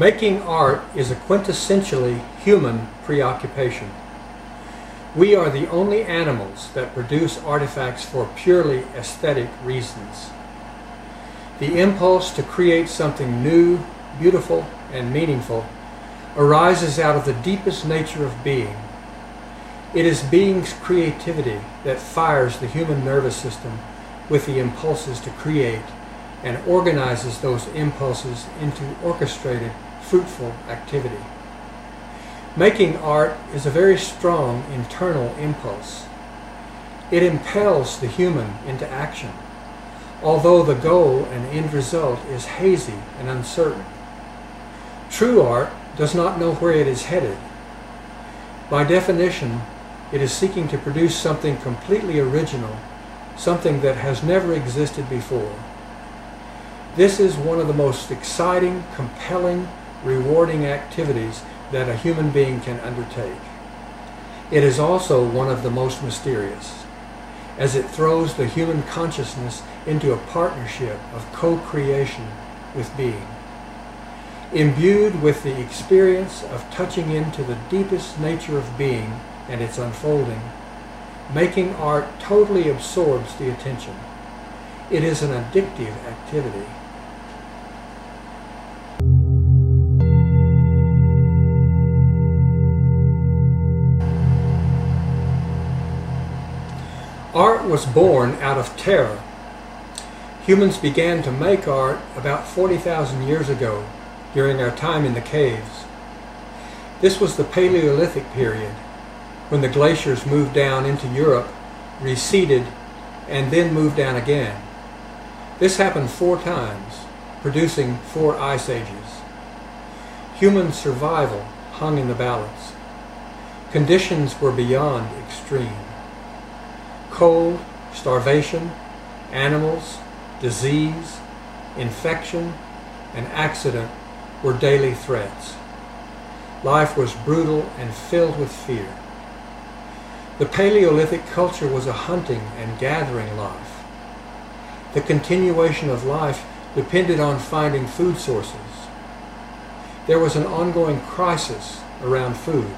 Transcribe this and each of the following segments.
Making art is a quintessentially human preoccupation. We are the only animals that produce artifacts for purely aesthetic reasons. The impulse to create something new, beautiful, and meaningful arises out of the deepest nature of being. It is being's creativity that fires the human nervous system with the impulses to create and organizes those impulses into orchestrated, fruitful activity. Making art is a very strong internal impulse. It impels the human into action, although the goal and end result is hazy and uncertain. True art does not know where it is headed. By definition, it is seeking to produce something completely original, something that has never existed before. This is one of the most exciting, compelling, rewarding activities that a human being can undertake. It is also one of the most mysterious, as it throws the human consciousness into a partnership of co-creation with being. Imbued with the experience of touching into the deepest nature of being and its unfolding, making art totally absorbs the attention. It is an addictive activity. Art was born out of terror. Humans began to make art about 40,000 years ago during our time in the caves. This was the Paleolithic period, when the glaciers moved down into Europe, receded, and then moved down again. This happened 4 times, producing 4 ice ages. Human survival hung in the balance. Conditions were beyond extreme. Cold, starvation, animals, disease, infection, and accident were daily threats. Life was brutal and filled with fear. The Paleolithic culture was a hunting and gathering life. The continuation of life depended on finding food sources. There was an ongoing crisis around food.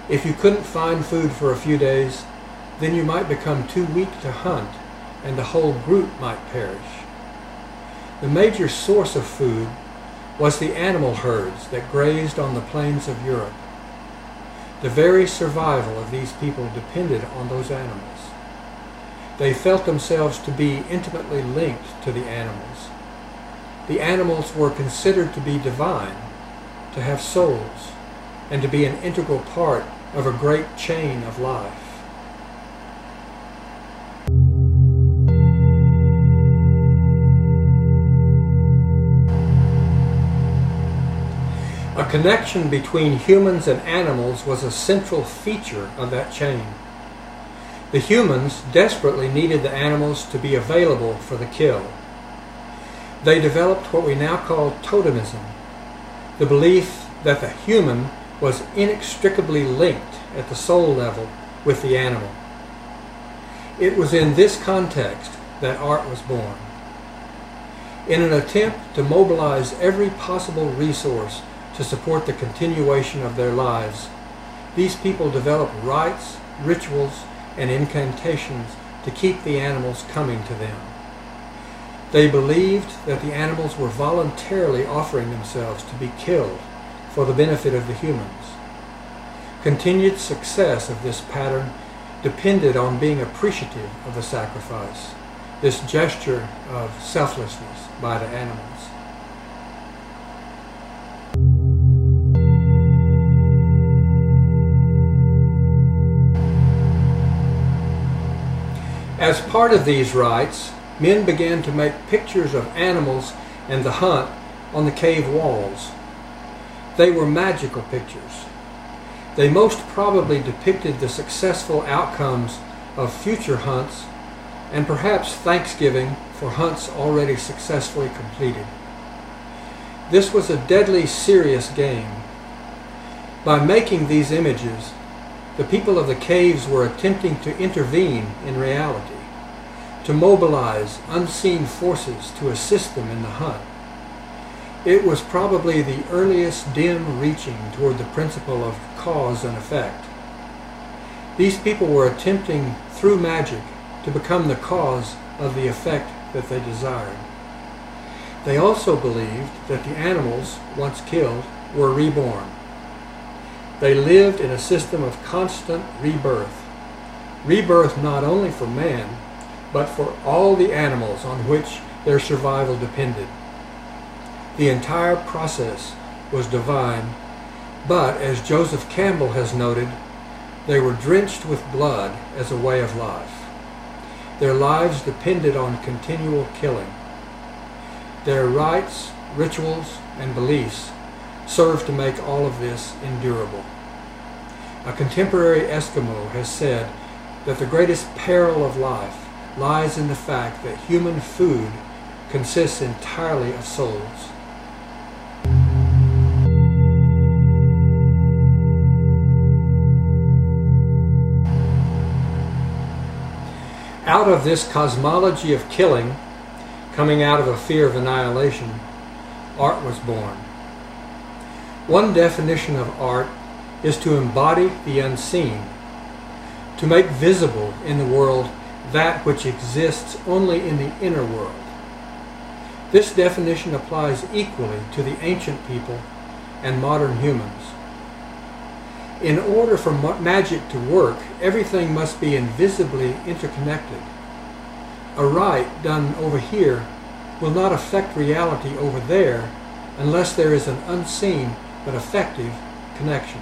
If you couldn't find food for a few days, then you might become too weak to hunt, and the whole group might perish. The major source of food was the animal herds that grazed on the plains of Europe. The very survival of these people depended on those animals. They felt themselves to be intimately linked to the animals. The animals were considered to be divine, to have souls, and to be an integral part of a great chain of life. A connection between humans and animals was a central feature of that chain. The humans desperately needed the animals to be available for the kill. They developed what we now call totemism, the belief that the human was inextricably linked at the soul level with the animal. It was in this context that art was born. In an attempt to mobilize every possible resource to support the continuation of their lives, these people developed rites, rituals, and incantations to keep the animals coming to them. They believed that the animals were voluntarily offering themselves to be killed for the benefit of the humans. Continued success of this pattern depended on being appreciative of the sacrifice, this gesture of selflessness by the animals. As part of these rites, men began to make pictures of animals and the hunt on the cave walls. They were magical pictures. They most probably depicted the successful outcomes of future hunts and perhaps thanksgiving for hunts already successfully completed. This was a deadly serious game. By making these images, the people of the caves were attempting to intervene in reality, to mobilize unseen forces to assist them in the hunt. It was probably the earliest dim reaching toward the principle of cause and effect. These people were attempting, through magic, to become the cause of the effect that they desired. They also believed that the animals, once killed, were reborn. They lived in a system of constant rebirth. Rebirth not only for man, but for all the animals on which their survival depended. The entire process was divine, but as Joseph Campbell has noted, they were drenched with blood as a way of life. Their lives depended on continual killing. Their rites, rituals, and beliefs served to make all of this endurable. A contemporary Eskimo has said that the greatest peril of life lies in the fact that human food consists entirely of souls. Out of this cosmology of killing, coming out of a fear of annihilation, art was born. One definition of art is to embody the unseen, to make visible in the world that which exists only in the inner world. This definition applies equally to the ancient people and modern humans. In order for magic to work, everything must be invisibly interconnected. A rite done over here will not affect reality over there unless there is an unseen but effective connection.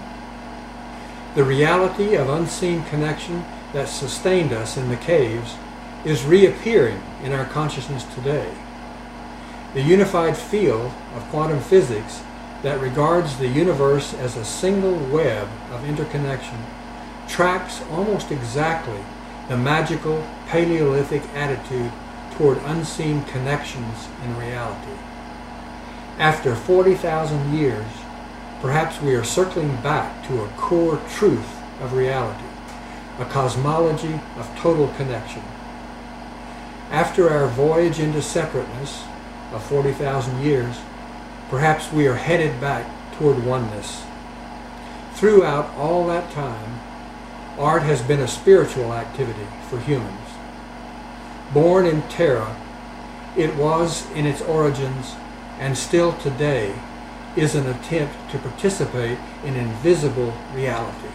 The reality of unseen connection that sustained us in the caves is reappearing in our consciousness today. The unified field of quantum physics that regards the universe as a single web of interconnection tracks almost exactly the magical Paleolithic attitude toward unseen connections in reality. After 40,000 years, perhaps we are circling back to a core truth of reality, a cosmology of total connection. After our voyage into separateness of 40,000 years, perhaps we are headed back toward oneness. Throughout all that time, art has been a spiritual activity for humans. Born in Terra, it was in its origins, and still today is an attempt to participate in invisible reality.